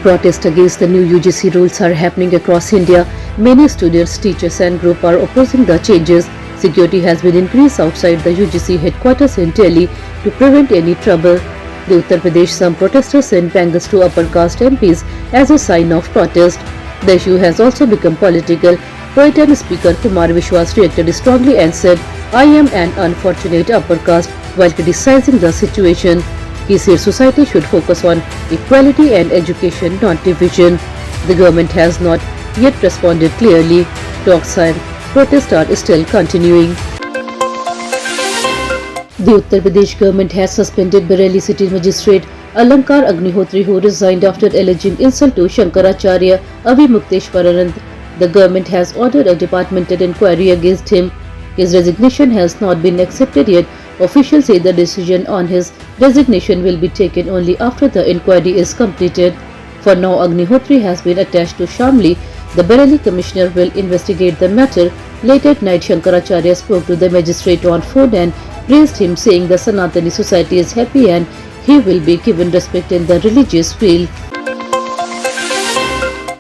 Protests against the new UGC rules are happening across India. Many students, teachers and groups are opposing the changes. Security has been increased outside the UGC headquarters in Delhi to prevent any trouble. The Uttar Pradesh some protesters sent bangles to upper caste MPs as a sign of protest. The issue has also become political. Poet and Speaker Kumar Vishwas reacted strongly and said, "I am an unfortunate upper caste," while criticizing the situation. He said society should focus on equality and education, not division. The government has not yet responded clearly. Talks and protests are still continuing. The Uttar Pradesh government has suspended Bareilly city magistrate Alankar Agnihotri, who resigned after alleging insult to Shankaracharya Avi Mukteshwaranand. The government has ordered a departmental inquiry against him. His resignation has not been accepted yet. Officials say the decision on his resignation will be taken only after the inquiry is completed. For now, Agnihotri has been attached to Shamli. The Bareilly commissioner will investigate the matter. Late at night, Shankaracharya spoke to the magistrate on phone and praised him, saying the Sanatani society is happy and he will be given respect in the religious field.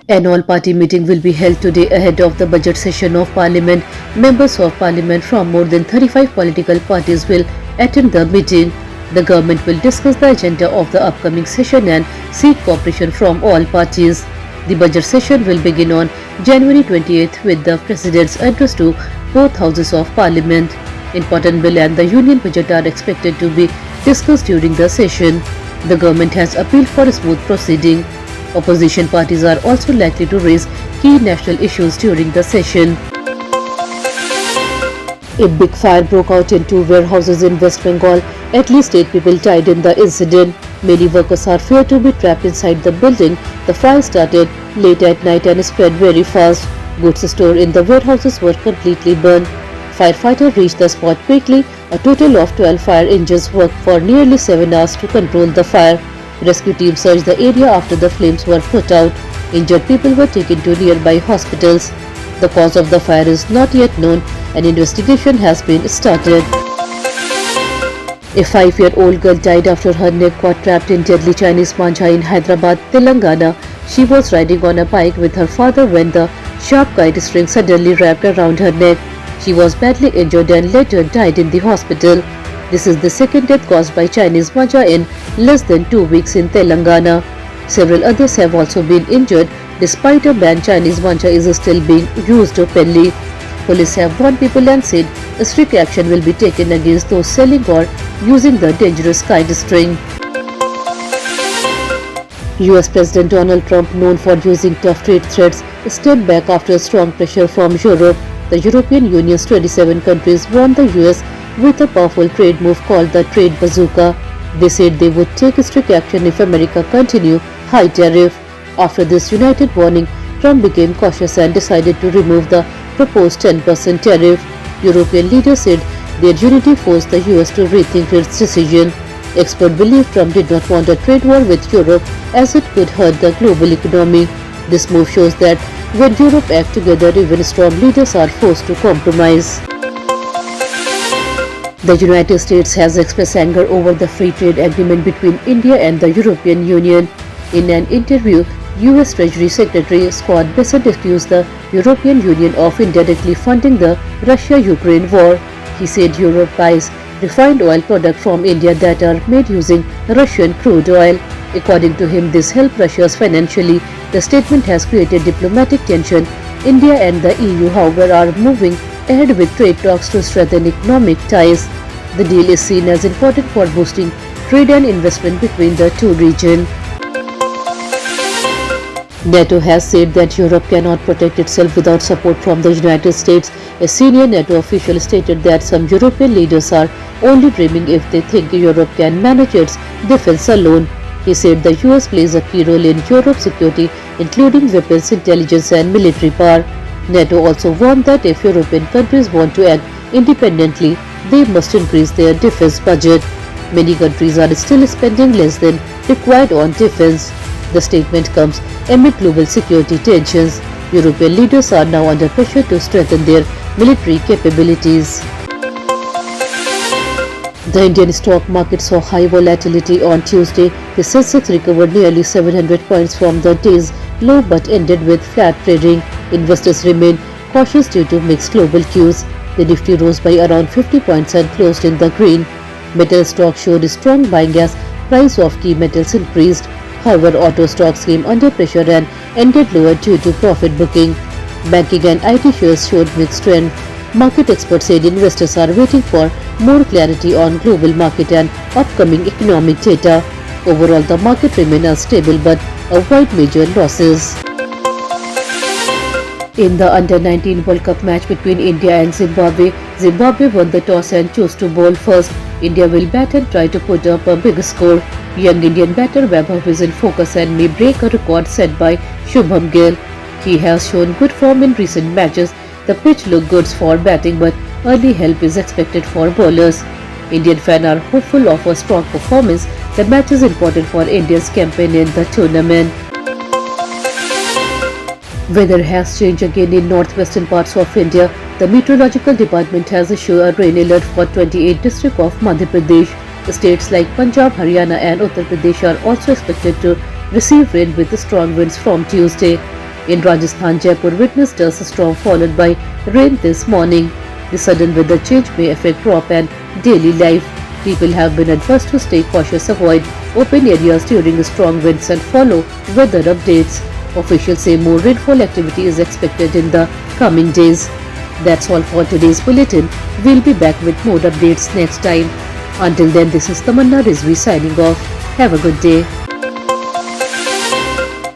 An all-party meeting will be held today ahead of the budget session of Parliament. Members of Parliament from more than 35 political parties will attend the meeting. The government will discuss the agenda of the upcoming session and seek cooperation from all parties. The budget session will begin on January 28th with the President's address to both houses of Parliament. Important bill and the union budget are expected to be discussed during the session. The government has appealed for a smooth proceeding. Opposition parties are also likely to raise key national issues during the session. A big fire broke out in two warehouses in West Bengal. At least 8 people died in the incident. Many workers are feared to be trapped inside the building. The fire started late at night and spread very fast. Goods stored in the warehouses were completely burned. Firefighters reached the spot quickly. A total of 12 fire engines worked for nearly 7 hours to control the fire. Rescue teams searched the area after the flames were put out. Injured people were taken to nearby hospitals. The cause of the fire is not yet known. An investigation has been started. A 5-year-old girl died after her neck got trapped in deadly Chinese manja in Hyderabad, Telangana. She was riding on a bike with her father when the sharp kite string suddenly wrapped around her neck. She was badly injured and later died in the hospital. This is the second death caused by Chinese manja in less than 2 weeks in Telangana. Several others have also been injured. Despite a ban, Chinese manja is still being used openly. Police have warned people and said strict action will be taken against those selling or using the dangerous kite string. US President Donald Trump, known for using tough trade threats, stepped back after strong pressure from Europe. The European Union's 27 countries warned the US with a powerful trade move called the Trade Bazooka. They said they would take strict action if America continued high tariff. After this united warning, Trump became cautious and decided to remove the proposed 10% tariff. European leaders said their unity forced the US to rethink its decision. Experts believe Trump did not want a trade war with Europe as it could hurt the global economy. This move shows that when Europe acts together, even strong leaders are forced to compromise. The United States has expressed anger over the free trade agreement between India and the European Union. In an interview, US Treasury Secretary Scott Bessent accused the European Union of indirectly funding the Russia-Ukraine war. He said Europe buys refined oil products from India that are made using Russian crude oil. According to him, this helped Russia financially. The statement has created diplomatic tension. India and the EU, however, are moving ahead with trade talks to strengthen economic ties. The deal is seen as important for boosting trade and investment between the two regions. NATO has said that Europe cannot protect itself without support from the United States. A senior NATO official stated that some European leaders are only dreaming if they think Europe can manage its defense alone. He said the US plays a key role in Europe's security, including weapons, intelligence and military power. NATO also warned that if European countries want to act independently, they must increase their defense budget. Many countries are still spending less than required on defense. The statement comes amid global security tensions. European leaders are now under pressure to strengthen their military capabilities. The Indian stock market saw high volatility on Tuesday. The Sensex recovered nearly 700 points from the day's low but ended with flat trading. Investors remain cautious due to mixed global cues. The Nifty rose by around 50 points and closed in the green. Metal stocks showed strong buying as price of key metals increased. However, auto stocks came under pressure and ended lower due to profit booking. Banking and IT shares showed mixed trend. Market experts said investors are waiting for more clarity on global market and upcoming economic data. Overall, the market remained unstable but avoid major losses. In the Under-19 World Cup match between India and Zimbabwe, Zimbabwe won the toss and chose to bowl first. India will bat and try to put up a big score. Young Indian batter Vaibhav is in focus and may break a record set by Shubham Gill. He has shown good form in recent matches. The pitch looked good for batting, but early help is expected for bowlers. Indian fans are hopeful of a strong performance. The match is important for India's campaign in the tournament. Weather has changed again in northwestern parts of India. The meteorological department has issued a rain alert for 28 districts of Madhya Pradesh. States like Punjab, Haryana and Uttar Pradesh are also expected to receive rain with strong winds from Tuesday. In Rajasthan, Jaipur witnessed a storm followed by rain this morning. The sudden weather change may affect crop and daily life. People have been advised to stay cautious, avoid open areas during strong winds and follow weather updates. Officials say more rainfall activity is expected in the coming days. That's all for today's bulletin. We'll be back with more updates next time. Until then, this is Tamanna Rizvi signing off. Have a good day.